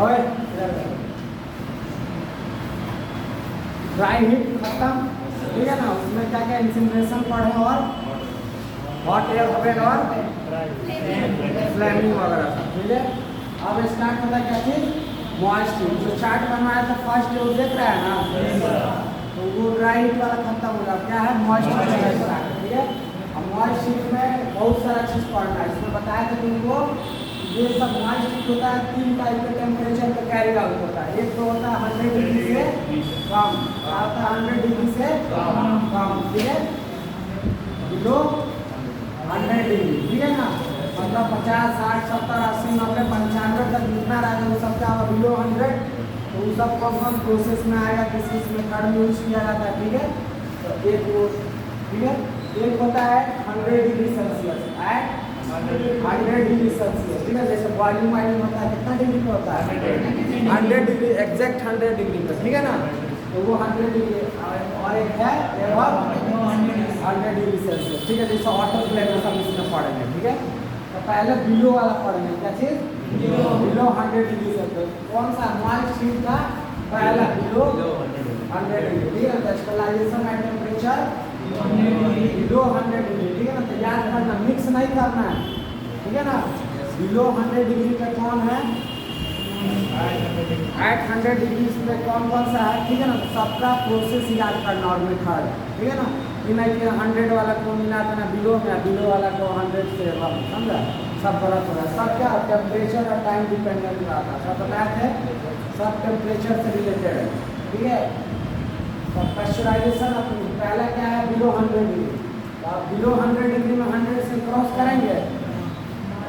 ओए dry heat खत्म, ठीक है ना। उसमें क्या क्या इंसिनरेशन पढ़े और हॉट एयर हवेन और फ्लेमिंग वगैरह सब, ठीक है। अब स्टार्ट होता है क्या चीज, मॉइस्ट हीट। जो चार्ट बनवाया था फर्स्ट वो देख रहा है ना, तो वो ड्राई हीट वाला खत्म हो गया। क्या है, मॉइस्ट हीट स्टार्ट, ठीक है। अब मॉइस्ट हीट में बहुत सारा चीज पढ़ना है। इसमें बताया था तुमको ये सब मॉइस्ट हीट होता है, 3 टाइप के टेम्परेचर पे कैरी आउट होता है। एक तो होता है 100 डिग्री से कम, आता है 100 डिग्री से कम, ठीक है, बिलो 100 डिग्री, ठीक है ना। मतलब 50, 60, 70, 80, 90, 95 तक जितना रहेगा वो सब क्या होगा, बिलो 100। तो वो सब कौन प्रोसेस में आएगा, किस किस मेथड में यूज किया जाता है, ठीक है। तो एक वो, ठीक है, एक होता है 100 degree Celsius at 100 degree Celsius, ठीक है। जैसे बॉइलिंग वाइलिंग होता है कितना डिग्री पे होता है, 100 डिग्री, एग्जैक्ट 100 डिग्री पे, ठीक है ना। तो वो 100 डिग्री, और एक है एबव 100 डिग्री सेल्सियस, ठीक है। जैसे ऑटोक्लेव में सब इसमें पढ़ेंगे, ठीक है। तो पहले बिलो वाला पढ़ेंगे, क्या चीज, बिलो 100 डिग्री सेल्सियस। कौन सा, मॉइस्ट हीट का पहला बिलो 100 डिग्री, ठीक है। Stabilization at temperature below 100 degree, ठीक है ना। तो याद करना, मिक्स नहीं करना है, ठीक है ना। बिलो 100 डिग्री पे कौन है, एट 100 डिग्री पे कौन कौन सा है, ठीक है ना। तो सबका प्रोसेस याद करना और मेथड, ठीक है ना। कि नहीं कि 100 वाला को मिला देना बिलो में, बिलो वाला को 100 से अब, समझा, सब गलत हो रहा है। सब क्या टेम्परेचर और टाइम डिपेंडेंट रहता है, सब मैथ है, सब टेम्परेचर से रिलेटेड है, ठीक है। तो प्रेशराइजेशन पहला क्या है, बिलो 100 डिग्री। तो आप बिलो 100 डिग्री में 100 से क्रॉस करेंगे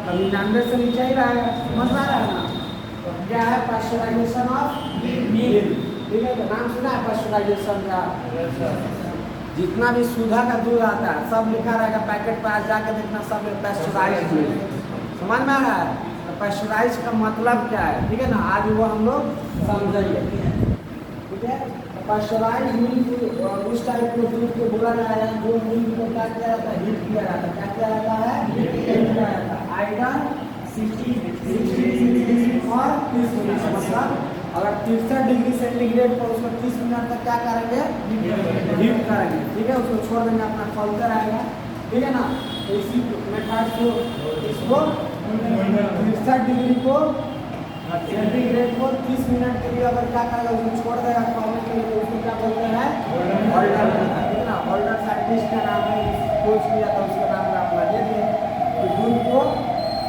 तो 99 से नीचे ही रहेगा, समझ में आ रहा है ना। तो क्या है, प्रेशराइजेशन ऑफ मिल्क, ठीक है। तो नाम सुना है प्रेशराइजेशन का, जितना भी सुधा का दूध आता है सब लिखा रहेगा पैकेट पर, आज जाके देखना सब पैस्चराइज्ड मिल्क, समझ में आ रहा है। तो पैस्चराइज का मतलब क्या है, ठीक है ना, आज वो हम लोग समझेंगे, ठीक है। पैस्चराइज्ड मिल्क उस टाइप के दूध को बोला जाएगा जो मिल्क को क्या किया जाता है, हीट किया जाता है। क्या किया जाता है, हीट किया जाता है। आइडन 60 और 30 मिनट, मतलब अगर 63 डिग्री सेंटीग्रेड पर उसको 30 मिनट तक क्या करेंगे, हीट करेंगे, ठीक है। उसको छोड़ देंगे, अपना फॉल्टर आएगा, ठीक है ना। तो इसी मेथड को इसको 63 डिग्री को सेंटीग्रेड को 30 मिनट के लिए अगर क्या करेगा, उसको छोड़ देगा फॉर्मेट के लिए, तो उसको क्या बोलते हैं, होल्डर, ठीक है ना। होल्डर साइंटिस्ट का नाम है, खोज किया था उसका नाम आप लगे थे। तो दूध को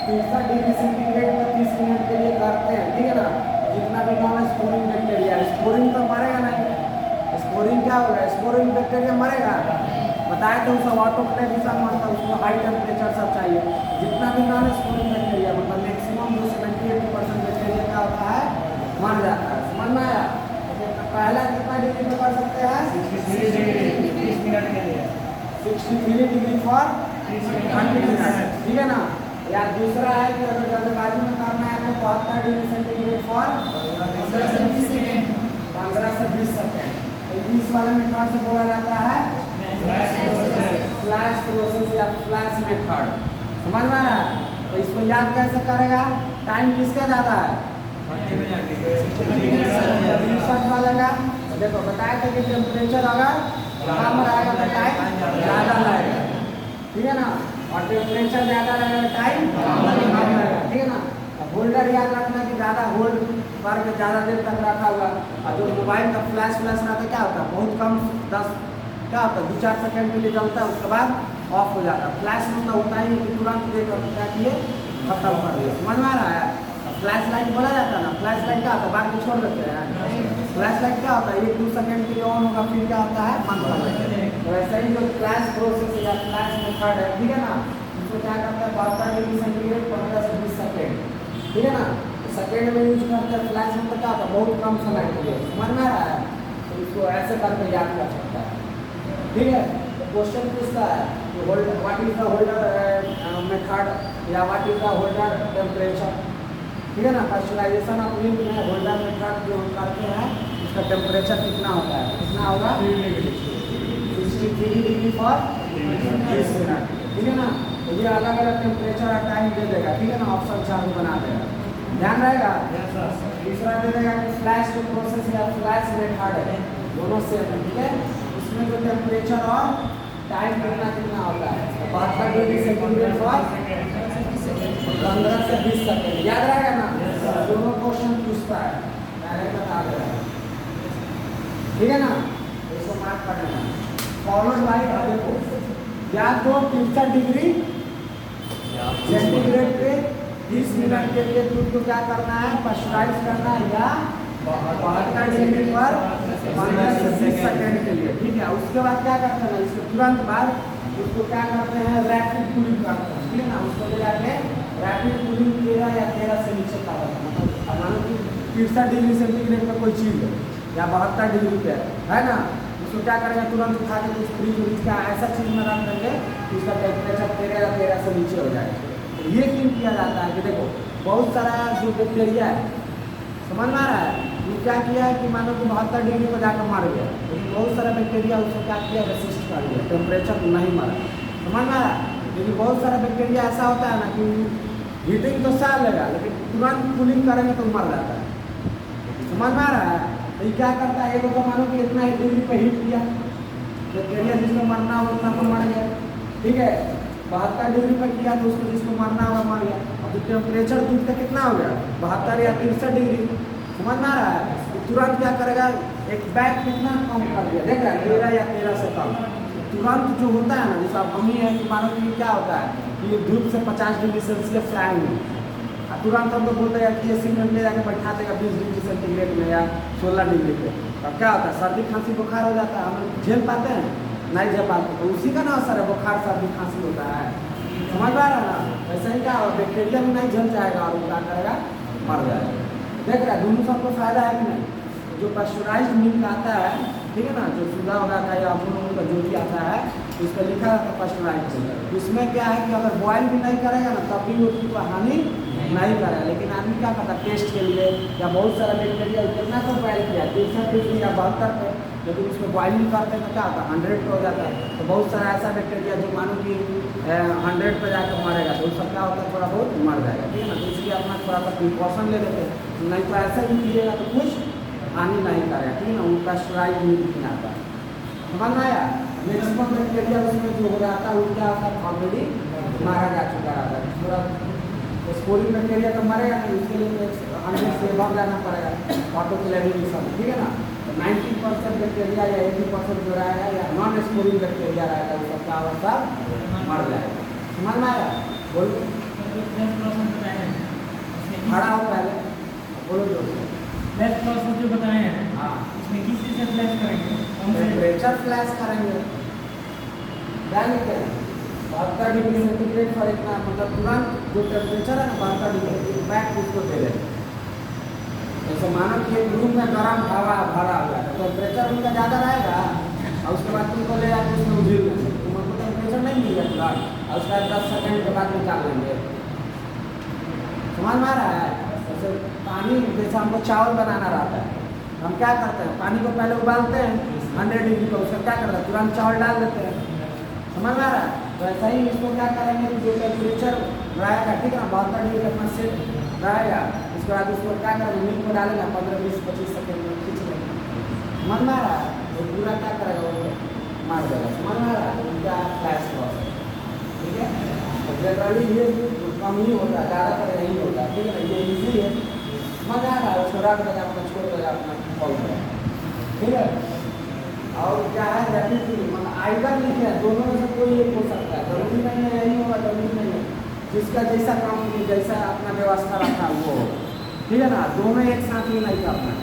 63 डिग्री सेंटीग्रेड पर 30 मिनट के लिए करते हैं, ठीक है ना। जितना भी नॉन स्पोरिंग बैक्टीरिया, स्पोरिंग तो मरेगा नहीं, स्पोरिंग क्या होगा, स्पोरिंग बैक्टीरिया मरेगा, बताए तो सब ऑटोक्लेव भी सब मरता है, उसको हाई टेम्परेचर सब चाहिए। जितना भी नॉन स्पोरिंग बैक्टीरिया, मतलब मैक्सिमम जो 70-80% बैक्टीरिया क्या होता है, मर जाता है, समझ में आया। पहला कितना डिग्री पे कर सकते हैं, 30 मिनट के लिए, 63 डिग्री फॉर 30 मिनट, ठीक है ना। या दूसरा है कि अगर जल्दबाजी में करना है तो 72 डिग्री सेंटीग्रेड फॉर 15 से 20 सेकेंड। तो 20 वाले मेथड से बोला जाता है फ्लैश प्रोसेस या फ्लैश मेथड, समझ में आ रहा है। तो इसको याद कैसे करेगा, टाइम किसका ज़्यादा है, 60 वाले का। तो देखो बताया था कि टेम्परेचर अगर कम रहेगा तो टाइम ज़्यादा लगेगा, ठीक है ना। और टेम्परेचर ज़्यादा रहेगा टाइम कम रहेगा, ठीक है ना। होल्डर याद रखना कि ज़्यादा होल्ड करके ज़्यादा देर तक रखा हुआ। और जो मोबाइल का फ्लैश रहता है क्या होता है, बहुत कम 10 क्या होता है 2-4 सेकेंड के लिए जलता है, उसके बाद ऑफ हो जाता है। फ्लैश में तो होता ही है कि तुरंत देकर क्या किए, खत्म कर दिया, समझ में आ रहा है। फ्लैश लाइट बोला जाता है ना, फ्लैश लाइट क्या होता है, बाद में छोड़ देते हैं। फ्लैश लाइट क्या होता है, 1-2 सेकेंड के लिए ऑन होगा, फिर क्या होता है, बंद कर देते हैं। तो वैसे ही जो फ्लैश प्रोसेस या फ्लैश मेथड है, ठीक है ना, उसको क्या करता है 72 डिग्री सेंटीग्रेड 15 से 20 सेकेंड, ठीक है ना। तो सेकेंड में यूज करते हैं। फ्लैश में तो क्या होता है, बहुत कम समय के लिए, समझ में आ रहा है। तो इसको ऐसे करके याद कर सकता है, ठीक है। तो क्वेश्चन पूछता है कि holder, what is the holder method या what is the holder temperature, ठीक है ना। पैस्चराइजेशन ऑफ मिल्क में होल्डर मेथड जो हम करते हैं उसका टेम्परेचर कितना होता है, कितना होगा, 63 डिग्री फॉर 30 मिनट, ठीक है ना। तो ये अलग अलग टेम्परेचर और टाइम दे देगा, ठीक है ना, ऑप्शन चालू बना देगा। ध्यान रहेगा। Yes, sir. तीसरा दे देगा कि फ्लैश जो प्रोसेस है फ्लैश रेट है दोनों से, ठीक है। उसमें जो टेम्परेचर और टाइम कितना कितना होता है, 72 डिग्री सेंटीग्रेड और 15 से 20 सेकेंड, याद रहेगा ना। दोनों क्वेश्चन पूछता है, पहले बता दे रहा है, ठीक है ना। इसको मार्क कर लेना। फॉलोड बाय देखो या तो 63 डिग्री सेंटीग्रेड पे 20 मिनट के लिए दूध को क्या करना है, पाश्चराइज करना है, या 72 डिग्री पर 15 से 20 सेकेंड के लिए, ठीक है। उसके बाद क्या करते हैं, इसके तुरंत बाद उसको क्या करते हैं, रैपिड कूलिंग करते हैं, ठीक है ना। उसको ले जाके रैपिड कूलिंग 13 या 13 से नीचे का रहता है, मतलब मानो कि 63 डिग्री सेंटीग्रेड पर कोई चीज़ है या 72 डिग्री पे है ना, उसको क्या करेंगे, तुरंत उठा के कुछ फ्रिज व्रिज का ऐसा चीज़ में रख देंगे कि उसका टेम्परेचर 13 या 13 से नीचे हो जाएगा। ये क्यों किया जाता है कि देखो बहुत सारा जो बैक्टीरिया है, समझ में आ रहा है, ये क्या किया है कि मानो कि 72 डिग्री पर जाकर मर गया, लेकिन बहुत सारा बैक्टीरिया उसको क्या किया, रेसिस्ट कर दिया, टेम्परेचर नहीं मरा, समझ में आ रहा है। लेकिन बहुत सारा बैक्टीरिया ऐसा होता है ना कि हीटिंग तो सह लेगा लेकिन तुरंत कूलिंग करेंगे तो मर जाता है, समझ में आ रहा है। तो ये क्या करता है, एक को मानो कि इतना 1 डिग्री पर हीट किया, बैक्टीरिया जिसको मरना हो उतना तो मर गया, ठीक है। 72 डिग्री पर किया तो उसको जिसको मरना होगा मर गया। अब तो टेम्परेचर दूध का कितना हो गया, 72 या 63 डिग्री, समझ में आ रहा है। तो तुरंत क्या करेगा, एक बैग कितना कम कर दिया, देख रहा है 13 या 13 से कम। तुरंत जो होता है ना, जैसा हम ही है कि मानो कि क्या होता है कि ये धूप से 50 डिग्री सेल्सियस से आएंगे, तुरंत हम लोग बोलते हैं कि एसी में ले जाकर बैठा देगा 20 डिग्री सेंटीग्रेड में या 16 डिग्री पे, अब क्या होता है, सर्दी खांसी बुखार हो जाता है, हम झेल पाते हैं, नहीं झेल पाते, तो उसी का ना असर है, बुखार सर्दी खांसी होता है, समझ में आ रहा है ना। वैसे ही क्या होगा, बैक्टीरिया भी नहीं झेल जाएगा और क्या करेगा, मर जाएगा। देख रहा है दोनों सबको फायदा है कि नहीं। जो पाश्चराइज्ड मिल्क आता है, ठीक है ना, जो सुधा होगा का या अमूल का जो भी आता है, इस पर लिखा रहता है पाश्चराइज्ड। इसमें क्या है कि अगर बॉयल भी नहीं करेगा ना तब भी उसकी कोई हानि नहीं करेगा, लेकिन आदमी क्या करता है टेस्ट के लिए, या बहुत सारा बैक्टीरिया कितना तो बॉयल किया 63 डिग्री या 72 पे, लेकिन उसको बॉइलिंग करते हैं तो क्या होता है 100 पे हो जाता है। तो बहुत सारा ऐसा बैक्टीरिया जो मानो कि 100 पे जाकर मरेगा, तो सब क्या होता है थोड़ा बहुत मर जाएगा, ठीक है ना। तो इसलिए अपना थोड़ा सा प्रिकॉशन ले लेते हैं, नहीं तो ऐसा ही कीजिएगा तो कुछ हानि नहीं करेगा, ठीक है ना। वो पाश्चराइज्ड मिल्क नहीं आता है, समझ में आया। मैक्सिमम बैक्टीरिया उसमें जो हो जाता है वो क्या होता है, ऑलरेडी मारा जा चुका रहता है। थोड़ा स्पोरिंग बैक्टीरिया तो मरेगा नहीं, उसके लिए 100 से भर जाना पड़ेगा ऑटोक्लेविंग, ठीक है ना। 90% बैक्टीरिया या 80% जो रहेगा या नॉन स्पोरिंग बैक्टीरिया रहेगा वो सबका अवस्था मर जाएगा, समझ में आया। बोलो खड़ा हो पहले, बोलो जो फ्लैश प्रोसेस जो बताए हैं, हाँ इसमें किस चीज़ से फ्लैश करेंगे, कौन से टेम्परेचर फ्लैश करेंगे, दैनिक 72 डिग्री सेंटीग्रेड पर इतना, मतलब तुरंत जो टेम्परेचर है ना 72 डिग्री बैक उसको दे देंगे। जैसे मानो कि एक रूम में गर्म हवा भरा हुआ है, टेम्परेचर उनका ज़्यादा रहेगा और उसके बाद तुमको ले जाकर उसमें उझिल देंगे, तुमको टेम्परेचर नहीं मिलेगा तुरंत, और उसके बाद 10 सेकेंड के बाद निकाल लेंगे, समझ में आ रहा है। जैसे पानी, जैसे हमको चावल बनाना रहता है, हम क्या करते हैं पानी को पहले उबालते हैं 100 डिग्री पर, उसका क्या करते हैं तुरंत चावल डाल देते हैं, समझ में आ रहा है। तो ऐसा ही इसको क्या करेंगे कि जो टेम्परेचर रहेगा, ठीक है ना, 72 डिग्री अपना सेट रहेगा, उसके बाद उसको क्या करेंगे मिल्क को डालेगा 15, 20, 25 सेकेंड में खींच लेंगे, समझ में आ रहा है। तो पूरा क्या करेगा वो मार देगा, समझ में आ रहा है। उनका फ्लैश लॉस है, ठीक है। तो जनरली ये कम ही होता है, ज़्यादातर यही होता है, ठीक है ना। ये ईजी है, समझ आ रहा है। छोड़ा देगा अपना, छोड़ देगा अपना, कॉल करेगा, ठीक है। और क्या है रैपिड कूलिंग, मतलब आइडल लिखे हैं, दोनों में से कोई एक हो सकता है, जरूरी नहीं है यही होगा, जरूरी नहीं है, जिसका जैसा कंपनी जैसा अपना व्यवस्था रखा वो, ठीक है ना। दोनों एक साथ ही नहीं करना,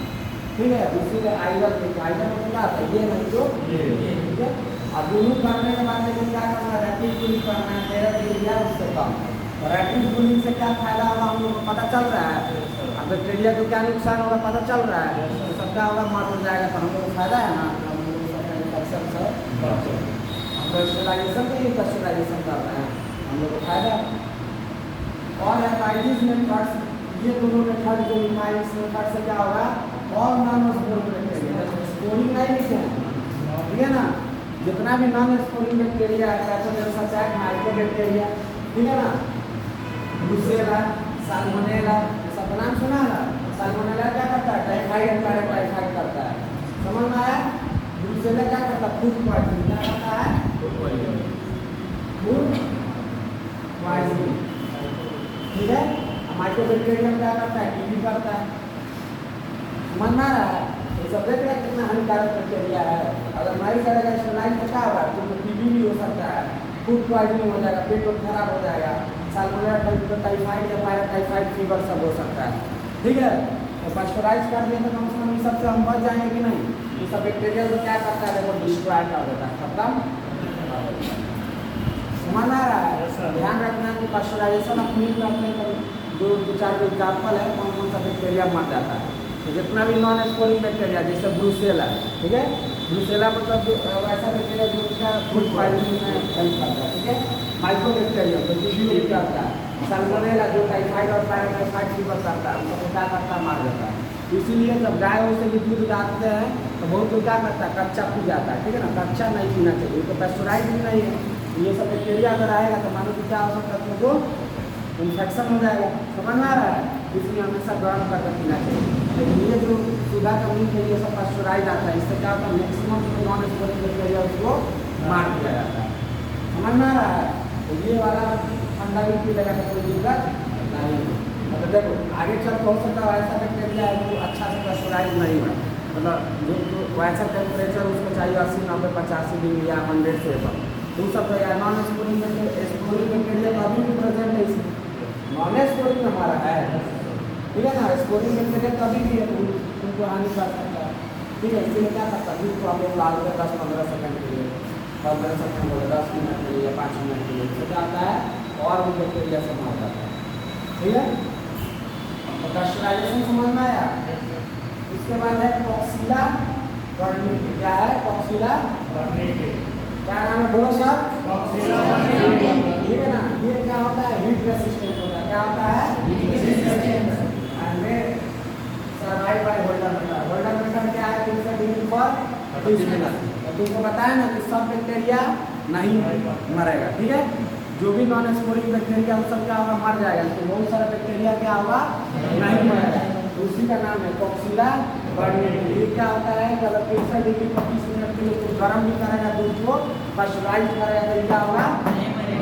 ठीक है। इसीलिए आइडल लिखे, आइडल में क्या आता है ये नहीं तो ये, ठीक है। और दोनों करने के बाद लेकिन क्या करना है, रैपिड कूलिंग करना है, 13 डिग्री या उससे कम। रैपिड कूलिंग से क्या फायदा होगा हम लोग को पता चल रहा है, अब बैक्टीरिया को क्या नुकसान होगा पता चल रहा है, तो सब क्या होगा मर हो जाएगा, तो हम लोग को फायदा है ना। हम पाश्चराइजेशन के लिए पाश्चराइजेशन कर रहे हैं, हम लोग को फायदा है। और हेपाटाइटिस में फर्स्ट, ये दोनों में थर्ड जो लिखा है इसमें फर्स्ट से क्या होगा, और नॉन स्पोरिंग बैक्टीरिया, स्पोरिंग नहीं लिखे हैं, ठीक है ना। जितना भी नॉन स्पोरिंग बैक्टीरिया है, पैथोजेन सच माइक्रो बैक्टीरिया, ठीक है ना, ब्रुसेला, साल्मोनेला, सब का नाम सुना है? साल्मोनेला क्या करता है? टाइफाइड टाइफाइड करता है, समझ में आया? ब्रुसेला क्या करता है? Food poisoning. क्या करता है? फूड पॉइजनिंग, ठीक है। माइक्रोबैक्टीरियम क्या करता है? टीबी करता है, समझ में आ रहा है? ये सब देख रहे हैं कितना हानिकारक बैक्टीरिया है। अगर नहीं करेगा इसमें लाइन तो क्या होगा? तो टीबी भी हो सकता है, फूड पॉइजनिंग हो जाएगा, पेट खराब हो जाएगा, साल्मोनेला टाइफाइड या पैराटाइफाइड फीवर सब हो सकता है, ठीक है। तो पास्चराइज कर दिया तो कम से कम इन सबसे हम बच जाएंगे कि नहीं? ये सब बैक्टीरिया तो क्या करता है? देखो डिस्ट्रॉय कर देता है, खत्म। समझ आ रहा है? ध्यान रखना कि पास्चराइजेशन अपनी करते हैं तो दो चार एग्जाम्पल है कौन कौन सा बैक्टीरिया मर जाता है। तो जितना भी नॉन स्पोरिंग बैक्टीरिया जैसे ब्रुसेला, ठीक है, ब्रुसेला मतलब ऐसा बैक्टीरिया जो उसका फूड पॉइजनिंग में हेल्प करता है, ठीक है। माइक्रोबैक्टीरियम तो टीबी करता है, साल्मोनेला जो टाइफाइड और पैराटाइफाइड फीवर करता है उसको क्या करता है? मार देता है। इसीलिए जब गाय से भी दूध डालते हैं तो बहुत लोग क्या करता है? कच्चा पी जाता है, ठीक है ना। कच्चा नहीं पीना चाहिए, तो पैस्चराइज भी नहीं है। ये सब बैक्टीरिया अगर आएगा तो मानो कि क्या हो सकता है? तुमको इन्फेक्शन हो जाएगा, समझ में आ रहा है? इसलिए हमेशा गर्म करके पीना चाहिए। लेकिन ये जो सुधा का मिल्क है ये सब पैस्चराइज आता है, इससे क्या होता है? मैक्सिमम जो नॉन स्पोरिंग बैक्टीरिया उसको मार दिया जाता है, समझ में आ रहा है? तो ये वाला ठंडा भी पी लेगा तो कोई दिक्कत नहीं है। मतलब देखो आगे चल हो सकता है ऐसा बैक्टीरिया है जो अच्छा से पैस्चराइज नहीं है, मतलब जो वैसा टेम्परेचर उसको चाहिए 80 90 85 डिग्री या 100 से ऊपर, तो सब तो या नॉन स्पोरिंग बैक्टीरिया तो अभी भी प्रेजेंट है इसमें। नॉन स्पोरिंग हमारा है, ठीक है ना। स्पोरिंग बैक्टीरिया कभी भी है तो उनको हानि कर सकता है, ठीक है। इसलिए क्या करता है? दूध को आप लोग डाल देते 10-15 सेकंड के लिए, 15 सेकंड हो 10 मिनट के लिए, 5 मिनट के लिए, तो क्या आता है? और भी बैक्टीरिया से मार जाता है, ठीक है। तो पैस्चराइजेशन समझ में आया? उसके बाद है कॉक्सिला बर्निटी। क्या है? कॉक्सिला बर्निटी। क्या नाम है? बोलो सर। कॉक्सिला बर्निटी, ठीक है ना। ये क्या होता है? हीट रेसिस्टेंट होता है। क्या होता है? Heat resistant and survive by holder method. Holder method क्या है? 300 डिग्री पर 30 मिनट। तो तुमको बताया ना कि सब बैक्टीरिया नहीं मरेगा, ठीक है। जो भी नॉन स्पोरिंग बैक्टीरिया वो सब क्या होगा? मर जाएगा। तो बहुत सारा बैक्टीरिया क्या होगा? नहीं मरेगा। तो उसी का नाम है कॉक्सिला बर्निटी। ये क्या होता है? कि अगर 63 डिग्री पर 30 मिनट के लिए तो गर्म भी करेगा दूध को, पैस्चराइज करेगा तो क्या होगा?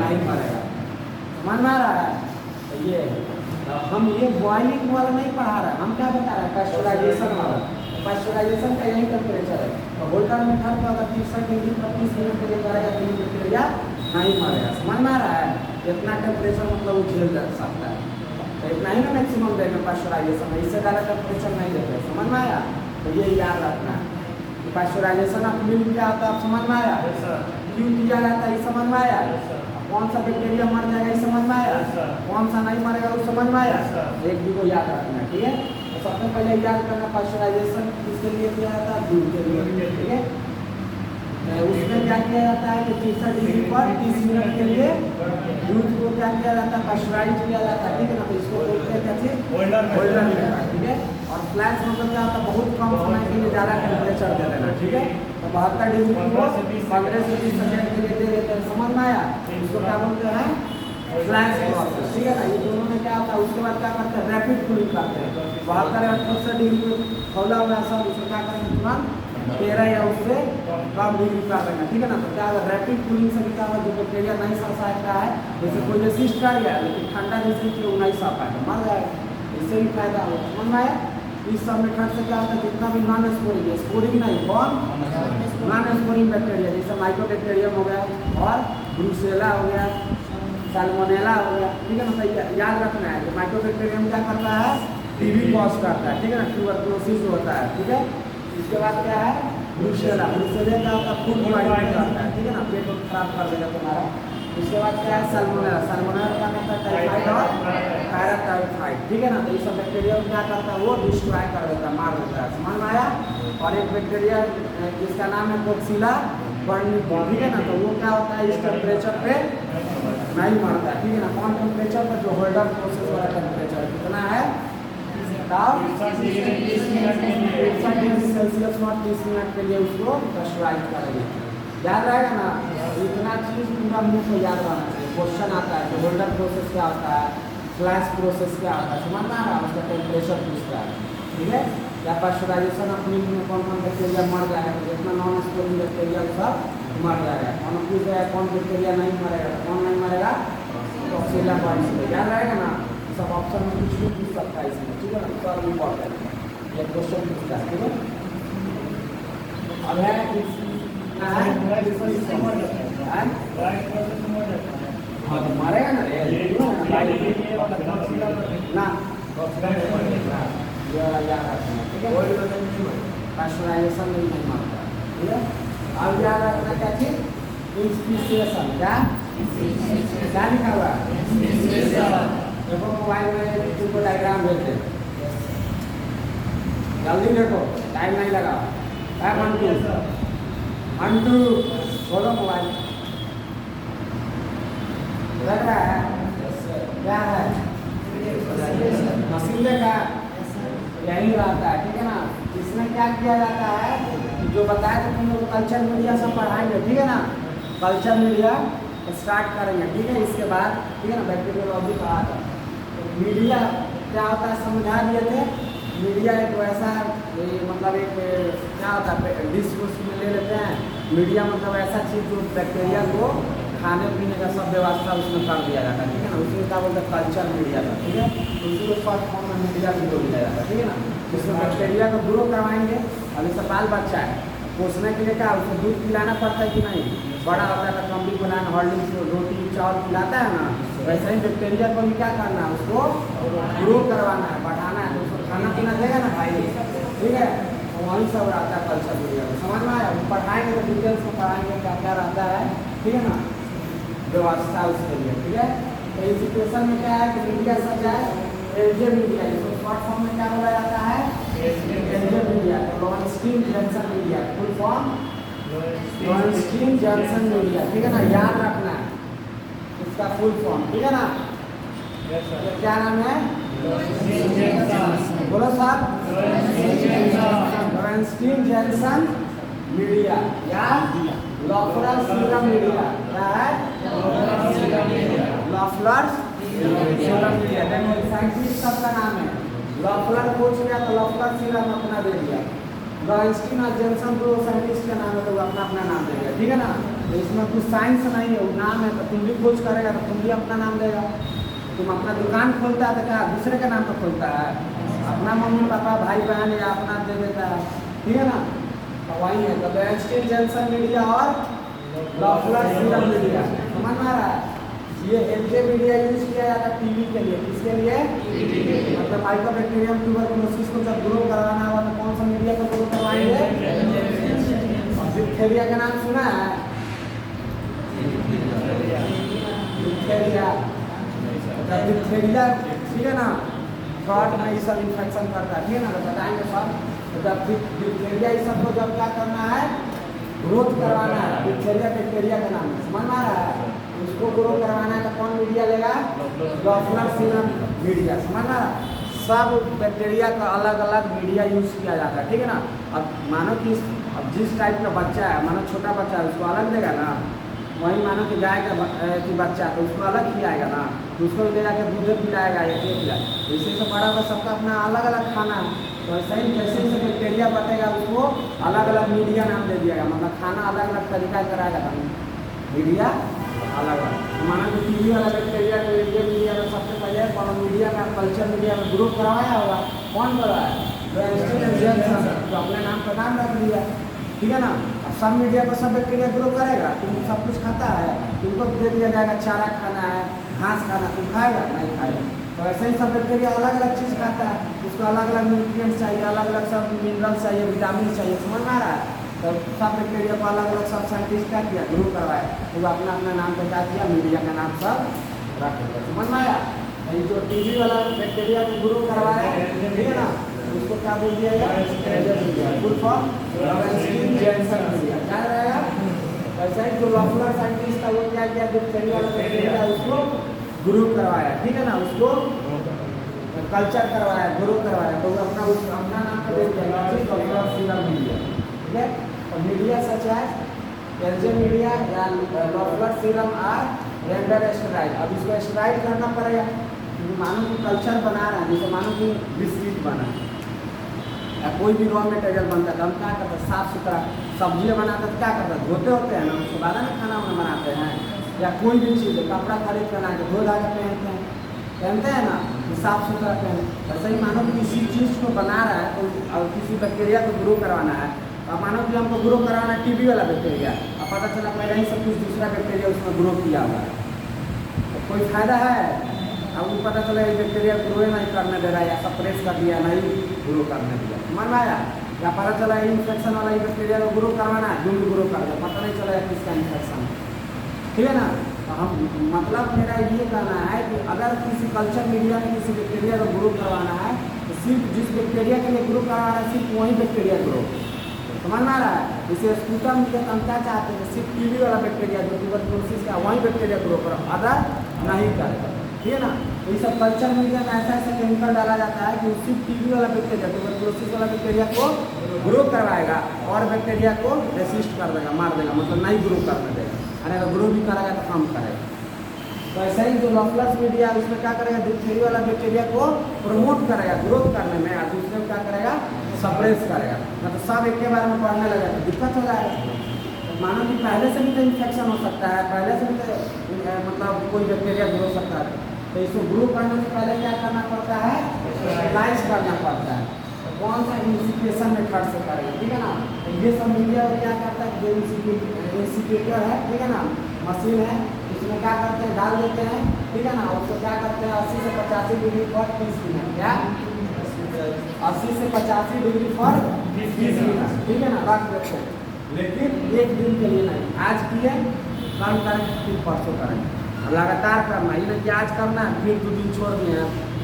नहीं मरेगा, समझ में आ रहा है? तो ये हम ये बॉइलिंग वाला नहीं पढ़ा रहे, हम क्या बता रहे हैं? पैस्चराइजेशन वाला। पैस्चराइजेशन का यही टेम्परेचर है। तो होल्डर मेथड को अगर 63 डिग्री पर 30 मिनट के लिए करेगा तो बैक्टीरिया नहीं मरेगा, समझ में आ रहा है? इतना टेम्परेचर मतलब वो झेल सकता है, तो इतना ही ना मैक्सिमम देगा पैस्चराइजेशन में, इससे ज़्यादा टेम्परेचर नहीं देते, समझ में आया? तो ये याद रखना है कि पैस्चराइजेशन ऑफ मिल्क क्या होता है, आप समझ में आया? क्यों किया जाता है ये समझ में आया? कौन सा बैक्टीरिया मर जाएगा ये समझ में आया? कौन सा नहीं मरेगा वो समझ में आया? एक भी को याद रखना है, ठीक है। तो सबसे पहले याद करना पैस्चराइजेशन किसके लिए किया जाता है? दूध के लिए, ठीक है। उसमें क्या किया जाता है कि 63 डिग्री पर 30 मिनट के लिए दूध को क्या किया जाता है? पैस्चराइज किया जाता है, ठीक है ना। तो इसको बोलते हैं क्या चीज? होल्डर मेथड, ठीक है। और फ्लैश मतलब क्या होता है? बहुत कम समय के लिए ज़्यादा टेम्परेचर दे देना, ठीक है। तो 72 डिग्री को 15 से 20 सेकंड के लिए दे देते हैं, समझ में आया? इसको क्या बोलते हैं? फ्लैश प्रोसेस, ठीक है ना। ये दोनों में क्या होता है? उसके बाद क्या करते हैं? रैपिड कूलिंग करते हैं। 72 या 68 डिग्री में खौला हुआ सब उसको क्या करेंगे? तुरंत 13 या उससे कम डिग्री कर देना, ठीक है ना। तो क्या होगा? रैपिड कूलिंग से क्या होगा? जो बैक्टीरिया नहीं सड़ सकता है, जैसे कोई रेसिस्ट कर गया लेकिन ठंडा जैसे कि वो नहीं सड़ पाएगा, मर जाएगा, इससे भी फायदा होगा, समझ में आया? इस सब मेथड से क्या होता है? जितना भी नॉन स्पोरिंग है, स्पोरिंग नहीं, कौन? नॉन स्पोरिंग बैक्टीरिया जैसे माइक्रोबैक्टीरियम हो गया और ब्रुसेला हो गया, साल्मोनेला हो गया, ठीक है ना। तो याद रखना है कि माइक्रोबैक्टीरियम क्या करता है? टीबी कॉज करता है, ठीक है ना। ट्यूबरकुलोसिस होता है, ठीक है। इसके बाद क्या है? ब्रुसेला। ब्रुसेला क्या होता है? फूड पॉइजनिंग करता है, ठीक है ना, पेट खराब कर देगा तुम्हारा। इसके बाद क्या है? साल्मोनेला। साल्मोनेला क्या करता है? टाइफाइड और पैराटाइफाइड, ठीक है ना। तो ये सब बैक्टीरिया क्या करता है? वो डिस्ट्रॉय कर देता है, मार देता है, समझ में आया? और एक बैक्टीरिया जिसका नाम है कॉक्सिला बर्निटी, ठीक है ना। तो वो क्या होता है? इस टेम्परेचर पे नहीं मरता, ठीक है ना। कौन टेम्परेचर पर? जो होल्डर प्रोसेस वाला टेम्परेचर कितना है? 30 सेल्सियस पर 30 मिनट के लिए उसको पैस्चराइज करेंगे, याद रहेगा ना। इतना चीज़ पूरा मुझे को याद रहना चाहिए। क्वेश्चन आता है कि होल्डर प्रोसेस क्या होता है, फ्लैश प्रोसेस क्या होता है समझ में आ रहा है, उसका टेम्परेचर पूछता है, ठीक है। या पास्चराइजेशन ऑफ मिल्क में कौन कौन बैक्टीरिया मर जाएगा, तो जितना नॉन स्पोरिंग बैक्टीरिया सब मर जाएगा। कौन पूछ जाएगा कौन बैक्टीरिया नहीं मरेगा, कौन नहीं मरेगा, टॉक्सिला पॉइंट याद रहेगा ना। सब ऑप्शन में कुछ भी पूछ सकता है इसमें, ठीक है ना, सब इम्पोर्टेंट ये क्वेश्चन पूछता है, ठीक है। अब है हाँ तो मारेगा ना रे ना याद रखना, ठीक है। पास्चराइजेशन में नहीं मारता, ठीक है। अब याद रखना क्या चीज, इंस्पिरेशन क्या लिखा हुआ है, देखो मोबाइल में तुमको डायग्राम भेजते जल्दी देखो, टाइम नहीं लगा। मंटू बोलो मोबाइल लग रहा है क्या है, मशीन का यही रहता है, ठीक है ना। इसमें क्या किया जाता है, जो बताया तो तुम लोग कल्चर मीडिया सब पढ़ाएंगे, ठीक है ना। कल्चर मीडिया स्टार्ट करेंगे, ठीक है। इसके बाद ठीक है ना बैक्टीरियोलॉजी पढ़ा था। मीडिया क्या होता है समझा दिए थे। मीडिया एक वैसा मतलब एक क्या होता है डिश में ले लेते हैं। मीडिया मतलब ऐसा चीज़ जो बैक्टीरिया को खाने पीने का सब व्यवस्था उसमें कर दिया जाता है, ठीक है ना। उसमें क्या बोलते हैं कल्चर मीडिया का, ठीक है। उसी को शॉर्ट फॉर्म में मीडिया भी बोल दिया जाता है, ठीक है ना। जिसमें बैक्टीरिया को ग्रो करवाएंगे। अब जैसे बाल बच्चा है पोसने के लिए क्या उसको दूध पिलाना पड़ता है कि नहीं, बड़ा होता है तो कम्बी बनाना हॉर्लिक्स रोटी चावल खिलाता है ना, वैसे ही बैक्टीरिया को भी क्या करना है उसको ग्रो करवाना है, बढ़ाना है, तो उसको खाना पीना देगा ना भाई, ठीक है। तो वही सब रहता है कल्चर मीडिया में, समझ में आया। पढ़ाएंगे तो डिटेल्स में पढ़ाएंगे क्या क्या रहता है, ठीक है ना, व्यवस्था उसके लिए, ठीक है। तो इस सिचुएशन में क्या है कि मीडिया सब जाए एलजे मीडिया, इसको शॉर्ट फॉर्म में क्या बोला जाता है एलजे मीडिया। तो Lowenstein Johnson media full form Lowenstein Johnson media, ठीक है ना, याद रखना है इसका फुल फॉर्म, ठीक है ना। तो क्या नाम है बोलो साहब, लॉन्स्टीन जॉनसन मीडिया या लॉफलर सीरम मीडिया, क्या है लॉफलर सीरम मीडिया। देखो साइंटिस्ट सबका नाम है, लॉफलर पूछ लिया तो लॉफलर सीरम अपना दे दिया, लॉन्स्टीन और जॉनसन दो साइंटिस्ट का नाम है तो वो अपना अपना नाम देगा, ठीक है ना। तो इसमें कुछ साइंस नहीं है, वो नाम है तो तुम भी खोज करेगा तो तुम भी अपना नाम देगा। तुम अपना दुकान खोलता है तो क्या दूसरे का नाम पर खोलता है, अपना मम्मी पापा भाई बहन या अपना दे देता है, ठीक है ना। तो वही है, तो लॉन्स्टीन जॉनसन मीडिया और लॉफलर सीरम मीडिया, समझ में आ रहा है। ये एलजे मीडिया यूज किया जाता है टीबी के लिए, किसके लिए, मतलब माइकोबैक्टीरियम ट्यूबरकुलोसिस को जब ग्रो कराना होगा तो कौन सा मीडिया को ग्रो करवाएंगे, डिप्थेरिया का नाम सुना है, डिप्थेरिया, डिप्थेरिया ठीक है ना, थ्रोट में ये सब इन्फेक्शन करता है, ठीक है ना, तो बताएंगे सब। तो जब डिप्थेरिया इस सब को जब क्या करना है ग्रोथ करवाना है, डिप्थेरिया बैक्टीरिया का नाम है, समझ में आ रहा है। उसको ग्रो करवाना है तो कौन मीडिया लेगा, लॉफलर सीरम मीडिया, समझ में आ रहा है। सब बैक्टीरिया का अलग अलग मीडिया यूज किया जाता है, ठीक है ना। अब मानो कि अब जिस टाइप का बच्चा है, मानो छोटा बच्चा है उसको अलग देगा ना, वहीं मानो कि गाय का कि बच्चा तो उसको अलग खिलाएगा ना, तो उसको ले जाकर दूध पिलाएगा या केक पिलाएगा, इसी से बड़ा हुआ सबका अपना अलग अलग खाना है। तो ऐसे ही जैसे जैसे बैक्टीरिया बटेगा उसको अलग अलग मीडिया नाम दे दिया, मतलब खाना अलग अलग तरीका कराएगा मीडिया अलग अलग। माना कि टीवी वाला बैक्टीरिया को एलजे मीडिया में सबसे पहले कौन मीडिया का कल्चर मीडिया में ग्रो करवाया होगा, कौन करवाया, तो अपने नाम पर नाम रख दिया, ठीक है ना। अब सब मीडिया पर सब बैक्टीरिया ग्रो करेगा, तुम सब कुछ खाता है, तुमको दे दिया जाएगा चारा खाना है, घास खाना, तुम खाएगा नहीं खाएगा। तो ऐसे ही सब बैक्टीरिया अलग अलग चीज़ खाता है, उसको अलग अलग न्यूट्रिएंट्स चाहिए, अलग अलग सब मिनरल्स चाहिए, विटामिन चाहिए, समझ में आ रहा है। तो सब बैक्टीरिया को अलग अलग सब साइंटिस्ट क्या किया ग्रो करवाए, तो अपना अपना नाम पर क्या किया मीडिया का नाम सब रख दिया, समझ में आया। जो टीवी वाला बैक्टीरिया को ग्रो करवाया, ठीक है ना, उसको क्या बोल दिया गया, फुल फॉर्म लॉरेंस्टीन जॉनसन मीडिया, क्या रहेगा। वैसे ही जो लॉफलर साइंटिस्ट था वो क्या किया, डिप्थेरिया वाला बैक्टीरिया उसको ग्रो करवाया, ठीक है ना, उसको कल्चर करवाया, ग्रो करवाया, तो अपना अपना नाम पर दे दिया लॉफलर सीरम मीडिया, ठीक है। और मीडिया सच है एलजे मीडिया या Loeffler serum are render steroid. अब इसको स्टेराइड करना पड़ेगा, क्योंकि मानो कि कल्चर बना रहा है, जैसे मानो कि बिस्किट बना है या कोई भी रॉ मटेरियल बनता है तो हम क्या करते हैं, साफ़ सुथरा सब्जियाँ बनाते हैं तो क्या करते हैं, धोते होते हैं ना, उसके बाद ना खाना वाना बनाते हैं। या कोई भी चीज़ है, कपड़ा खरीद कर ला के धो धा के पहनते हैं ना, कि साफ़ सुथरा पहने। वैसे ही मानो कि किसी चीज़ को बना रहा है तो और किसी बैक्टीरिया को ग्रो करवाना है, अब मानो कि हमको ग्रो कराना है टीबी वाला बैक्टीरिया, अब पता चला पहले ही सब कुछ दूसरा बैक्टीरिया उसमें ग्रो किया हुआ है, तो कोई फायदा है? अब वो पता चला ये बैक्टीरिया ग्रो नहीं करने दे रहा है, या सप्रेस कर दिया, नहीं ग्रो करने दिया, मन आया। या पता चला इन्फेक्शन वाला बैक्टीरिया को ग्रो करवाना है, जो भी ग्रो कर दिया, पता नहीं चला किसका इन्फेक्शन है, ठीक है ना। तो हम मतलब मेरा ये कहना है कि अगर किसी कल्चर मीडिया में किसी बैक्टीरिया को ग्रो करवाना है तो सिर्फ जिस बैक्टीरिया के लिए ग्रो करवाना है सिर्फ वही बैक्टीरिया ग्रो, समझ में आ रहा है। जैसे स्कूटर मीडिया हम क्या चाहते हैं, सिर्फ टीबी वाला बैक्टीरिया जो ट्यूबरकुलोसिस का वही बैक्टीरिया ग्रो करो, अदर नहीं करेगा, ठीक है ना। तो ये सब कल्चर मीडिया में ऐसा ऐसा केमिकल डाला जाता है कि सिर्फ टीबी वाला बैक्टीरिया ट्यूबरकुलोसिस वाला बैक्टीरिया को ग्रो करवाएगा और बैक्टीरिया को रेसिस्ट कर देगा, मार देगा, मतलब नहीं ग्रो करने देगा, और अगर ग्रो भी करेगा तो कम करेगा। तो ऐसा ही जो लॉफलस मीडिया उसमें क्या करेगा, डिप्थेरिया वाला बैक्टीरिया को प्रमोट करेगा ग्रोथ करने में, और दूसरे में क्या करेगा, सप्रेस करेगा। मतलब सब एक के बारे में पढ़ने लगा तो दिक्कत हो जाएगा। तो मानो कि पहले से भी तो इन्फेक्शन हो सकता है, पहले से भी तो मतलब कोई बैक्टीरिया ग्रो सकता है, तो इसको ग्रो करने से पहले क्या करना पड़ता है, स्टरलाइज करना पड़ता है। तो कौन सा इंसिकेशन मेथड से करेगा, ठीक है ना। तो ये सब मीडिया क्या करता है, जो इंसिकेटर है, ठीक है ना, मशीन है, इसमें क्या करते हैं, डाल देते हैं, ठीक है ना, उसको क्या करते हैं 80 से 85 डिग्री पर 30 मिनट, क्या 80 से 85 डिग्री पर 30 मिनट, ठीक है ना, रख देते हैं। लेकिन एक दिन के लिए नहीं, आज किए कल करेंगे, फिर परसों करेंगे, लगातार करना, ये नहीं कि आज करना है फिर 2 दिन छोड़ दिए,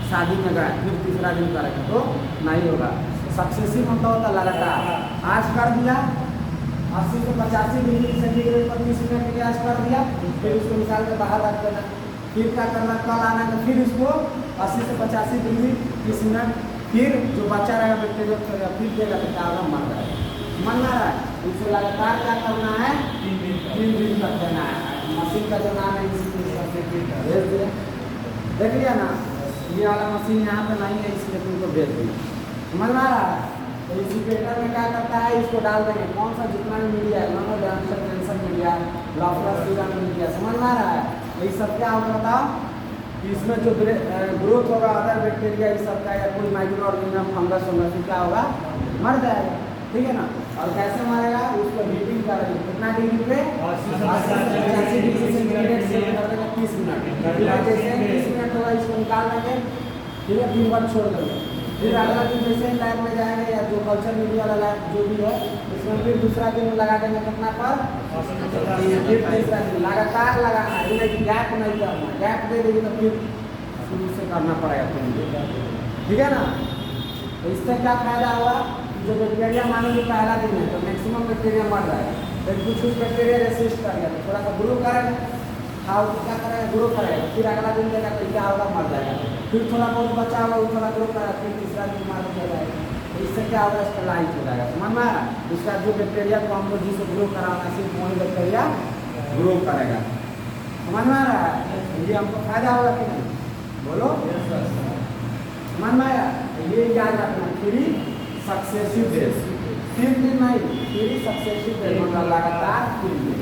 शादी में गए फिर तीसरा दिन करेंगे, तो नहीं होगा। सक्सेसिव मतलब होता लगातार, आज कर दिया 80 से 85 डिग्री सेंटीग्रेड पर 30 मिनट के लिए आज कर दिया, फिर उसको निकाल के बाहर रख देना, फिर क्या करना, कल आना तो फिर इसको 80 से 85 डिग्री 30 मिनट, फिर जो बचा रहेगा बैक्टीरिया फिर देगा तो क्या होगा, मर जाएगा, मन आ रहा है। इसको लगातार क्या करना है, 3 दिन तक देना है। मशीन का जो नाम है भेज दिया, देख लिया ना, ये वाला मशीन यहाँ पे नहीं है इसलिए तुमको भेज दिया, समझ में आ रहा है। तो इंसिकेटर में क्या करता है, इसको डाल देंगे, कौन सा जितना भी मीडिया है, नॉन कैंसर मीडिया, लॉफलस मीडिया, समझ में आ रहा है। ये सब क्या होगा बताओ, कि इसमें जो ग्रोथ होगा अदर बैक्टीरिया इस सब का, या कोई माइक्रो ऑर्गेनिज्म फंगस होगा तो क्या होगा, मर जाएगा, ठीक है ना। और कैसे मारेगा, उसको हीटिंग करेंगे, कितना डिग्री पे, 80 डिग्री सेंटीग्रेड से कर देगा 30 मिनट, जैसे 30 मिनट होगा इसको निकाल देंगे, ठीक है, दिन भर छोड़ देंगे, फिर अगला दिन जैसे लैब में जाएंगे या जो कल्चर मीडिया वाला लैब जो भी है इसमें फिर दूसरा दिन लगा देंगे, कितना पर, फिर तीसरा दिन लगातार लगाना, ये नहीं गैप नहीं करना, गैप दे देगी तो फिर शुरू से करना पड़ेगा तुमको, ठीक है ना। तो इससे क्या फायदा हुआ, जो बैक्टीरिया मानो कि पहला दिन है तो मैक्सिमम बैक्टीरिया मर जाएगा, फिर कुछ बैक्टीरिया रेसिस्ट करेगा तो थोड़ा सा ग्रो करेगा, खाओ तो क्या करेगा, ग्रो करेगा, फिर अगला दिन देगा तो क्या होगा, मर जाएगा, फिर थोड़ा बहुत बचा होगा वो थोड़ा ग्रो करेगा, फिर तीसरा दिन मार दिया जाएगा, तो इससे क्या होगा, स्टरलाइज हो जाएगा, समझ में आ रहा है। उसका जो बैक्टीरिया को हम लोग जिसे ग्रो कराना सिर्फ वही बैक्टीरिया ग्रो करेगा, समझ में आ रहा है। ये हमको फायदा होगा कि नहीं, बोलो, समझ में आया। ये याद रखना, 3 सक्सेसिव डेज, 3 दिन नहीं, 3 सक्सेसिव डेज, मतलब लगातार 3 दिन।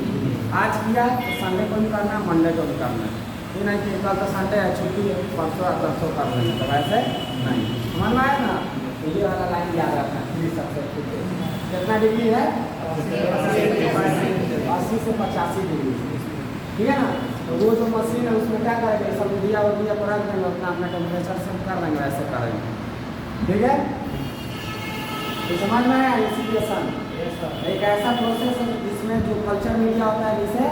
आज किया तो संडे को भी करना, मंडे को भी करना, ये नहीं कि कल तो संडे है छुट्टी है परसों परसों कर लेंगे, तो वैसे नहीं, समझ में आया ना। तो ये वाला लाइन याद रखना, 3 सक्सेसिव डेज, कितना डिग्री है, 80 से 85 डिग्री, ठीक है ना। तो वो जो मशीन है उसमें क्या करेंगे, सब मीडिया वमीडिया पर रख देंगे, अपना अपना टेम्परेचर सेट कर देंगे, वैसे करेंगे, ठीक है। तो समझ में आया इंसिकेशन, एक ऐसा प्रोसेस है जिसमें जो कल्चर मीडिया होता है जैसे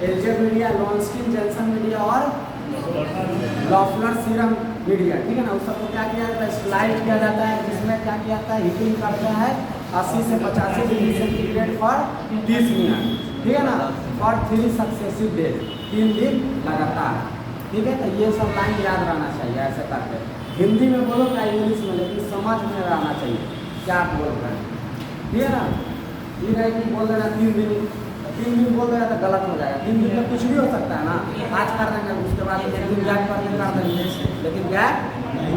एल्जर मीडिया, लॉन्स्किन जेंसन मीडिया और लॉफलर सीरम मीडिया, ठीक है ना, उस सबको क्या किया जाता है, स्लाइड किया जाता है, जिसमें क्या किया जाता है, हीटिंग करते हैं 80 से 85 डिग्री सेंटीग्रेड पर 30 मिनट, ठीक है ना, और 3 सक्सेसिव डेज, 3 दिन लगातार, ठीक है। तो ये सब लाइन याद रहना चाहिए, ऐसे करके हिंदी में बोलो क्या इंग्लिश में, लेकिन समझ में रहना चाहिए क्या आप बोल रहे हैं, ठीक है ना। ये नहीं कि बोल देना 3 दिन 3 दिन बोल देगा तो गलत हो जाएगा। 3 दिन में कुछ भी हो सकता है ना, आज कर देंगे उसके बाद 1 दिन गैप कर देंगे, लेकिन गैप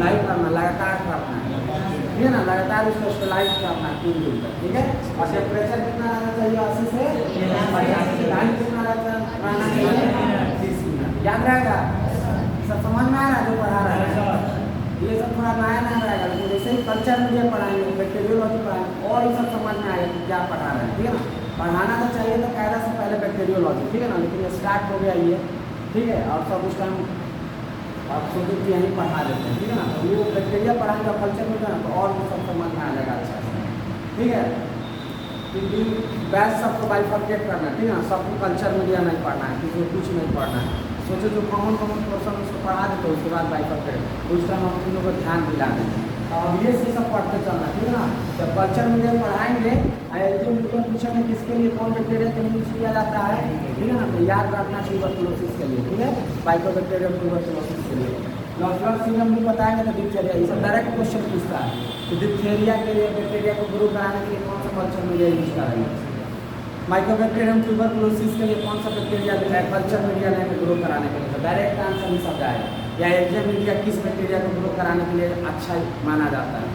नहीं करना, लगातार करना है, ठीक है ना, लगातार उसको स्टेलाइज करना है 3 दिन तक, ठीक है। और टेम्परेचर कितना रहना चाहिए 80 से 85, टाइम कितना रहना चाहिए 30 मिनट, याद रहेगा। सब समझ में आ रहा है जो पढ़ा रहा है, ये सब थोड़ा नया रहेगा, लेकिन जैसे ही कल्चर मीडिया पढ़ाएंगे, बैक्टीरियोलॉजी पढ़ाएंगे और ये सब समझ में आएगा कि क्या पढ़ा रहे हैं, ठीक है ना। पढ़ाना तो चाहिए तो कायदा से पहले बैक्टीरियोलॉजी, ठीक है ना, लेकिन ये स्टार्ट हो गया ये, ठीक है। और सब उस टाइम आप सोचो कि यहीं पढ़ा देते हैं, ठीक है ना। तो वो बैक्टीरिया पढ़ाएंगे और कल्चर मीडिया ना, तो और वो सब समझ में आ जाएगा अच्छा से, ठीक है। क्योंकि बैच सबको बाइफर्केट करना है, ठीक है ना, सबको कल्चर मीडिया नहीं पढ़ना है, किसी को कुछ नहीं पढ़ना है। सोचो जो कॉमन पोर्सन उसको पढ़ा देते उसके बाद बाइफर्केट, उस टाइम हम तीनों को ध्यान दिला दें। और ये से सब पढ़ते चलना, ठीक है ना। जब कल्चर मीडिया पढ़ाएंगे पूछेंगे किसके लिए कौन बैक्टीरिया के यूज किया जाता है, ठीक है ना, तो याद रखना ट्यूबरकुलोसिस के लिए, ठीक है, माइकोबैक्टीरियम ट्यूबरकुलोसिस के लिए। लॉसलॉस सीरम भी बताएंगे तो डिप्थीरिया, ये सब डायरेक्ट क्वेश्चन पूछता है कि डिप्थीरिया के लिए बैक्टीरिया को ग्रो कराने के लिए कौन सा कल्चर मीडिया यूज करेंगे, माइकोबैक्टीरियम ट्यूबरकुलोसिस के लिए कौन सा बैक्टीरिया कल्चर मीडिया लेंगे ग्रो कराने के लिए, तो डायरेक्ट आंसर ही सब जाएगा। या एग्जाम मीडिया किस बैक्टीरिया को ग्रो कराने के लिए अच्छा माना जाता है,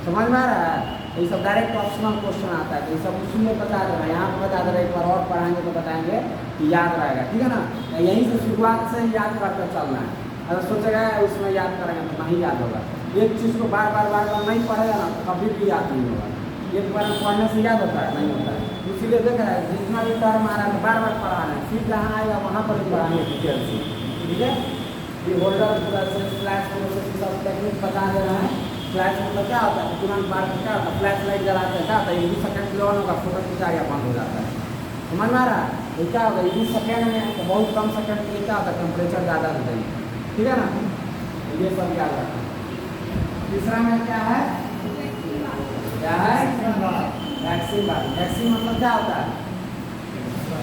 समझ में आ रहा है। ये सब डायरेक्ट ऑप्शनल क्वेश्चन आता है, तो ये सब उसी में बता दे रहा है, यहाँ पर बता दे रहा है, एक बार और पढ़ाएंगे तो बताएंगे कि याद रहेगा, ठीक है ना। यहीं से शुरुआत से याद करते चलना है, अगर सोचेगा उसमें याद करेंगे तो नहीं याद होगा। एक चीज़ को बार बार नहीं पढ़ेगा ना तो कभी भी याद नहीं होगा। एक बार पढ़ने से याद होता है, नहीं होता है। इसीलिए देख रहा है जितना भी टर्म आ रहा है बार बार पढ़ा रहे हैं, फिर जहाँ आएगा वहाँ पर भी पढ़ाएंगे डिटेल से, ठीक है। ये होल्डर फ्लैश प्रोसेस सब टेक्निक बता दे रहा है। फ्लैश मतलब क्या होता है, तुरंत बार क्या होता है, फ्लैश लाइट जलाते हैं, क्या होता है 20 सेकंड के लिए ऑन होगा, फोटो खिंचा गया बंद हो जाता है, समझ में आ रहा है। तो क्या होगा 20 सेकंड में तो बहुत कम सेकंड के लिए क्या होता है टेम्परेचर ज़्यादा हो जाएगी, ठीक है ना। ये सब याद रखना। तीसरा में क्या है वैक्सीन बात। वैक्सीन मतलब क्या होता है,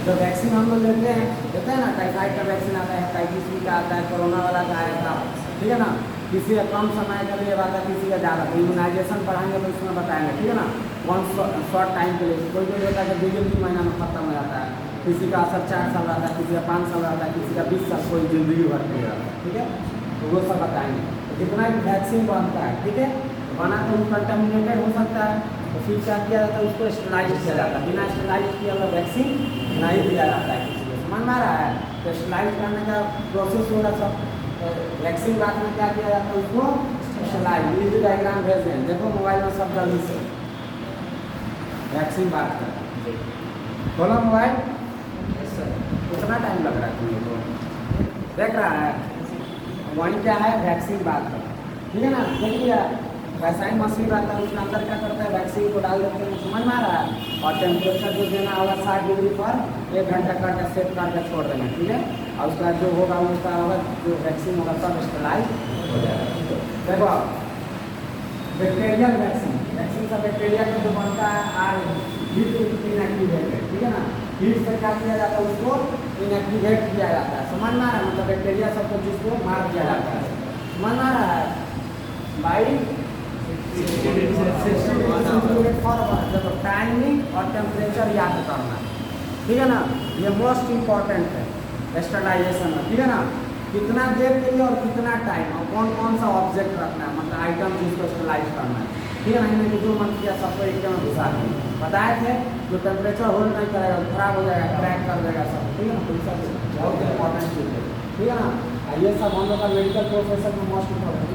जो वैक्सीन हम लोग लेते हैं ना, टाइफाइड का वैक्सीन आता है, टाइफिस भी का आता है, कोरोना वाला का आया था, ठीक है ना। किसी का कम समय के लिए आता है, किसी का ज़्यादा। तो इम्यूनाइजेशन पढ़ाएंगे तो उसमें बताएंगे, ठीक है ना। शॉर्ट टाइम के लिए कोई होता है कि 2-3 महीना में खत्म हो जाता है, किसी का असर 4 साल रहता है, किसी का 5 साल रहता है, किसी का 20 साल, कोई जिंदगी भर के रहता है, ठीक है। तो वो सब बताएंगे। तो कितना वैक्सीन बनता है, ठीक है, बना तो कंटामिनेटेड हो सकता है, तो फिर क्या किया जाता है उसको स्टेलाइज किया जाता है। बिना स्टेलाइज किया हुआ वैक्सीन नहीं दिया जाता है किसी को, समझ में आ रहा है। तो स्टेलाइज करने का प्रोसेस होगा सब। वैक्सीन बाद में क्या किया जाता है उसको स्टेलाइज। ये डायग्राम भेज दें, देखो मोबाइल में सब जल्दी से वैक्सीन बात कर बोलो मोबाइल। कितना टाइम लग रहा है तुम्हें को देख रहा है, वही क्या है वैक्सीन बात कर, ठीक है ना। देखिए रसायन मशीन रहता है, उसके अंदर क्या करता है वैक्सीन को डाल देते हैं, समझ में आ रहा है। और टेम्परेचर जो देना होगा 60 डिग्री पर 1 घंटा करके सेट करके छोड़ देना, ठीक है। और उसके बाद जो होगा उसका होगा जो वैक्सीन होगा सब स्टेलाइज हो जाएगा। देखो बैक्टीरियल वैक्सीन, वैक्सीन का बैक्टीरिया का जो बनता है हीट इनएक्टिवेटेड, ठीक है ना। हीट से क्या किया जाता है उसको इनएक्टिवेट किया जाता है, समझ में आ रहा है। मतलब बैक्टीरिया सबको जिसको मार दिया जाता है, समझ में आ रहा है। बाई टाइमिंग और टेम्परेचर याद करना, ठीक है ना। ये मोस्ट इम्पॉर्टेंट है स्टरलाइजेशन में, ठीक है ना। कितना देर के लिए और कितना टाइम और कौन कौन सा ऑब्जेक्ट रखना है, मतलब आइटम जिसको स्टरलाइज करना है, ठीक है ना। इन्हें जो मन किया सबको एक में घुसा दें। बताए थे जो टेम्परेचर होल्ड नहीं करेगा खराब हो जाएगा, क्रैक कर देगा सब, ठीक है ना। तो सब बहुत इंपॉर्टेंट चीज़ है, ठीक है ना। ये सब हम लोग का मेडिकल प्रोफेशन में मोस्ट इम्पॉर्टेंट,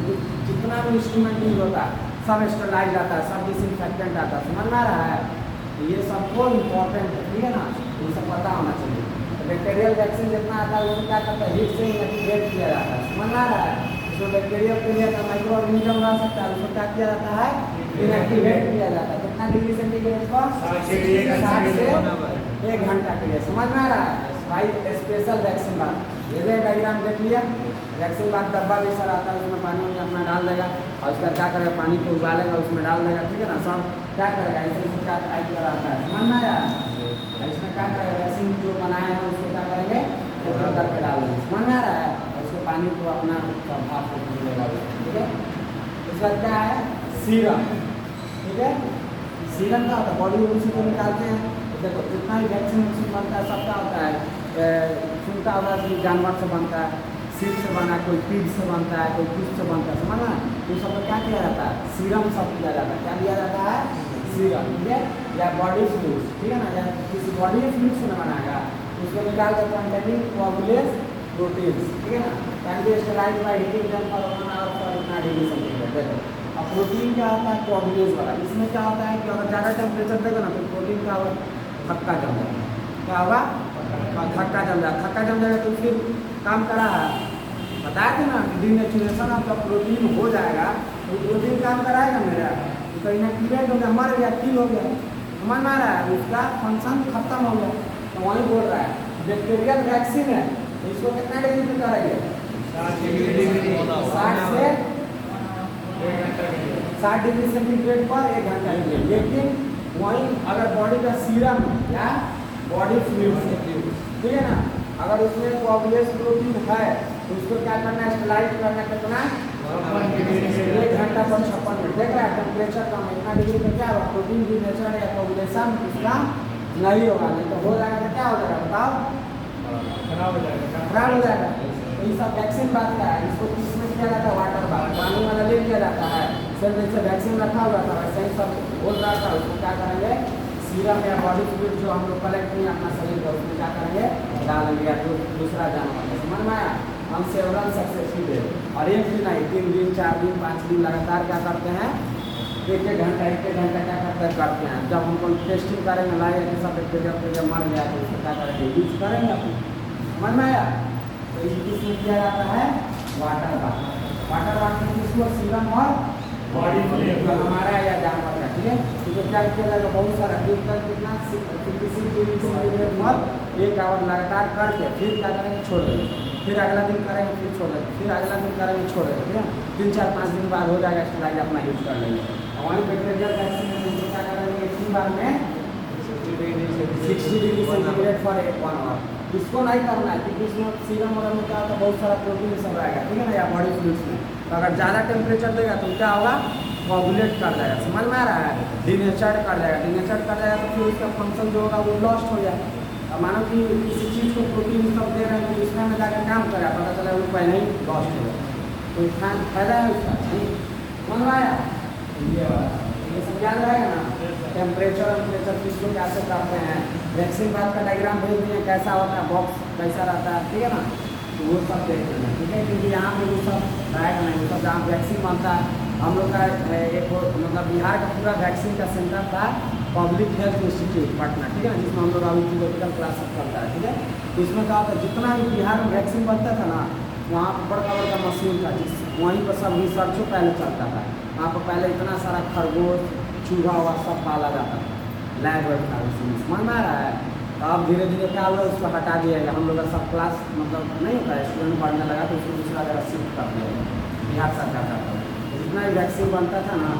जितना भी इंस्ट्रूमेंट यूज होता है सब स्टरलाइज आता है, सब डिसइंफेक्टेंट आता है, समझ में आ रहा है। ये सब बहुत इंपॉर्टेंट है, ठीक है ना। ये सब पता होना चाहिए। तो बैक्टीरियल वैक्सीन जितना आता है वो क्या करता है हीट से इनएक्टिवेट किया जाता है, समझ में आ रहा है। इसमें बैक्टीरियल के लिए माइक्रो ऑर्गेनिज्म रह सकता है, उसको क्या किया जाता है इनएक्टिवेट किया जाता है। कितना डिग्री सेंटीग्रेड पर 60 से 1 घंटा के लिए, समझ में आ रहा है भाई। स्पेशल वैक्सीन बात ये डायग्राम देख लिया। वैक्सीन बाद डब्बा जैसा रहता है, उसमें पानी में अपना डाल देगा और उसका क्या करेगा पानी को उबालेगा उसमें डाल देगा, ठीक है ना। सब क्या करेगा इसमें क्या टाइप का रहता है, समझ में आया। इसमें क्या करेगा वैक्सीन जो बनाए हैं उसको क्या करेंगे फिल्टर करके डाल देंगे, समझ में आ रहा है। और उसके पानी को अपना भाप को मिलेगा, ठीक है। उसका क्या है सीरम, ठीक है। सीरम का होता है बॉडी में उसी को निकालते हैं, देखो जितना भी वैक्सीन बनता है सबका होता है, सुनता होगा कि जानवर से बनता है, सिर से बना, कोई पीठ से बनता है, कोई कुछ से बनता है, समझना। तो सब क्या किया जाता है, सीरम सब किया जाता है। क्या दिया जाता है, सीरम, ठीक है, या बॉडी फ्लूइड्स, ठीक है ना, या किसी बॉडी फ्लूइड से बनाएगा उसको निकाल कर कंटेनिंग कोआगुलेज प्रोटीन्स, ठीक है ना, can be sterilised by heating them for 1 hour for इतना डिग्री सेंटीग्रेड। देखो अब प्रोटीन क्या होता है, कोआगुलेज वाला, इसमें क्या होता है कि अगर ज़्यादा टेम्परेचर देगा ना तो प्रोटीन क्या होगा, थक्का जम जाएगा। क्या होगा, थक्का जम जाएगा। थक्का जम जाएगा तो फिर काम करा है, बताया थे ना, डीनेचुरेशन ऑफ द प्रोटीन हो जाएगा तो प्रोटीन काम कराएगा मेरा, तो कहीं ना क्लियर हो गया, मर गया, किल हो गया, समझ में आ रहा है, उसका फंक्शन खत्म हो गया। तो वही बोल रहा है बैक्टीरियल वैक्सीन है, तो इसको कितना डिग्री पे करेंगे, 60 डिग्री सेंटीग्रेड पर 1 घंटा के लिए। लेकिन वहीं अगर बॉडी का सीरम या बॉडी फ्लूइड, ठीक है ना, अगर उसमें कोआगुलेज प्रोटीन है तो उसको क्या करना है, स्टेलाइज करना, कितना 1 घंटा पर 56 मिनट। देख रहा है टेम्परेचर कम, इतना डिग्री पे क्या होगा, प्रोटीन की नेचर या कोआगुलेशन उसका नहीं होगा, नहीं तो हो जाएगा तो क्या हो जाएगा बताओ, खराब हो जाएगा। तो ये सब वैक्सीन बात का है, इसको किसमें किया जाता है, वाटर बात, पानी वाला ले लिया जाता है, सर जैसे वैक्सीन रखा हुआ था वैसे ही सब बोल रहा था। उसको क्या करेंगे, सीरम या बॉडी फ्लूइड जो हम लोग कलेक्ट किए अपना शरीर का, उसमें क्या करेंगे, डालेंगे, या तो दूसरा जानवर है, समझ में आया। हम सेवरल सक्सेसफुल है, और एक दिन नहीं, 3 दिन 4 दिन 5 दिन लगातार क्या करते हैं, 1-1 घंटा क्या करते हैं। जब हमको टेस्टिंग करेंगे लाएंगे कि सब बैक्टीरिया मर गया तो उसको क्या करेंगे, यूज करेंगे अपने, समझ में आया। तो इसमें किया जाता है वाटर बाथ में किसको, सीरम और बॉडी फ्लूइड हमारा या जानवर का, ठीक है। तो क्या किया जाएगा, बहुत सारा कितना 56 डिग्री सेंटीग्रेड पर 1 आवर लगातार करके फिर क्या करेंगे, छोड़ देंगे, फिर अगला दिन करेंगे, फिर छोड़ देंगे, फिर अगला दिन करेंगे, छोड़ देंगे, ठीक है। 3-4-5 दिन बाद हो जाएगा, स्टेलाइज अपना यूज कर लेंगे। वहीं बैक्टीरियल वैक्सीन क्या करेंगे, 3 बार में 60 डिग्री सेंटीग्रेड फॉर 1 आवर। इसको नहीं करना है क्योंकि इसमें सीरम वगैरह में क्या होता है, बहुत सारा प्रोटीन सब रहेगा, ठीक है ना, या बॉडी फ्लूइड्स में। तो अगर ज़्यादा टेम्परेचर देगा तो क्या होगा, कोआगुलेट कर जाएगा, समझ में आ रहा है, डीनेचर्ड कर जाएगा। डीनेचर्ड कर जाएगा तो फिर उसका फंक्शन जो होगा वो लॉस्ट हो जाएगा। अब मानो कि किसी चीज़ को प्रोटीन सब दे रहे हैं तो इसमें में जाकर काम करेगा, पता चला वो पहले ही लॉस्ट हो गया, तो फायदा है उसका, नहीं समझ में आया। ये सब याद रहेगा ना, टेम्परेचर किसको कैसे करते हैं, वैक्सीन बाद का डायग्राम भेज दिए कैसा होता है, बॉक्स कैसा रहता है, ठीक है ना, तो वो सब देख लेना, ठीक है। क्योंकि यहाँ पे वो सब रहेगा नहीं, वो सब जहाँ वैक्सीन बनता है, हम लोग का एक मतलब बिहार का पूरा वैक्सीन का सेंटर था पब्लिक हेल्थ इंस्टीट्यूट पटना, ठीक है ना, जिसमें हम लोग अभी थियोरेटिकल क्लास सब चलता है, ठीक है। तो इसमें क्या होता है, जितना भी बिहार में वैक्सीन बनता था ना, वहाँ पर बड़ा मशीन था, जिस वहीं पर सब रिसर्चो पहले चलता था। वहाँ पर पहले इतना सारा खरगोश चूहा हुआ सब पाला जाता था, लैब था उसमें, समझ में आ रहा है। तो अब धीरे धीरे क्या हुआ, उसको हटा दिया गया, हम लोग का सब क्लास मतलब नहीं होता है, स्टूडेंट बढ़ने लगा तो उसको दूसरा जगह शिफ्ट कर दिया बिहार सरकार का। तो जितना भी वैक्सीन बनता था ना,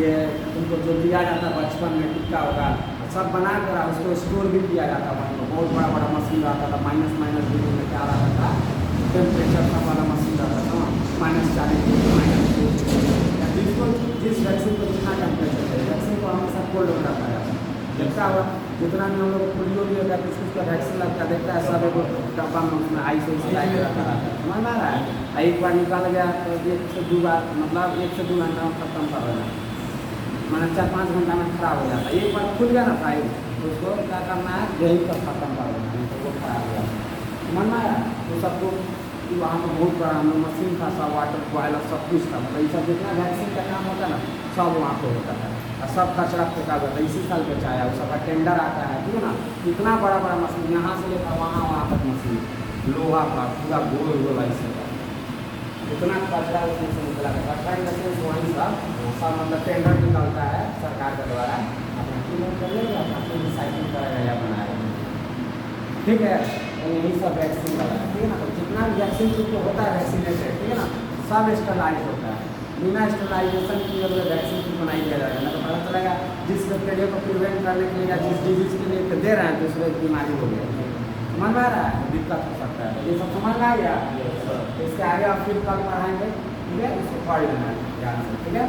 ये उनको जो दिया जाता बचपन में टिक्का होगा सब बना कर उसको स्टोर भी किया जाता था। बहुत बड़ा मशीन रहता था, माइनस डिग्री में क्या रहता था, टेम्परेचर सब वाला मशीन रहता था, -40 डिग्री जिस वैक्सीन को जितना टेम्परेचर है, वैक्सीन को हमेशा कोल्ड में रखा जाता है। जैसा हुआ जितना भी हम लोग पोलियो भी होता है तो उसका वैक्सीन लगता देखता है, सब एक डब्बा में उसमें आइस ला के रखा रहता है, समझ में आ रहा है। एक बार निकाल गया तो 1 से 2 बार मतलब 1 से 2 घंटा में खत्म कर देना, मैंने 4-5 घंटा में खराब हो जाता है। एक बार खुल गया ना फाइल तो उसको क्या करना है, यही पर खत्म कर देना, नहीं तो वो खराब हो जाता है, समझ में आया। तो सबको वहाँ पर बहुत बड़ा हम लोग मशीन था, सब वाटर बॉयलर सब कुछ था, मतलब ये सब जितना वैक्सीन का काम होता है ना सब वहाँ पर होता है, और सब कचरा फेंका जाता है। इसी साल बेचाया वो सबका टेंडर आता है, ठीक है ना। इतना बड़ा मशीन यहाँ से लेकर वहाँ तक मशीन, लोहा का पूरा गोल ऐसे का, इतना कचरा उसमें से निकला है। कचरा इंडस्ट्री वहीं सब मतलब टेंडर निकलता है सरकार के द्वारा, अपना क्लीन कर लेगा, अपना रिसाइकिल करेगा या बनाएगा, ठीक है। यही सब वैक्सीन का है, ठीक है ना। तो जितना भी वैक्सीन जो होता है वैक्सीनेटेड, ठीक है ना, सब स्टरलाइज होता है। बिना स्टरलाइजेशन की अगर वैक्सीन को बनाई दिया जाएगा ना तो पता चलेगा जिस बैक्टीरिया को प्रिवेंट करने के लिए या जिस डिजीज के लिए दे रहे हैं तो उसमें बीमारी हो गई, समझ में आ रहा है, दिक्कत हो सकता है। ये सब समझ में आ गया, इसके आगे आप फिर कल पढ़ाएंगे, ठीक है, इसको पढ़ लेना ध्यान से, ठीक है।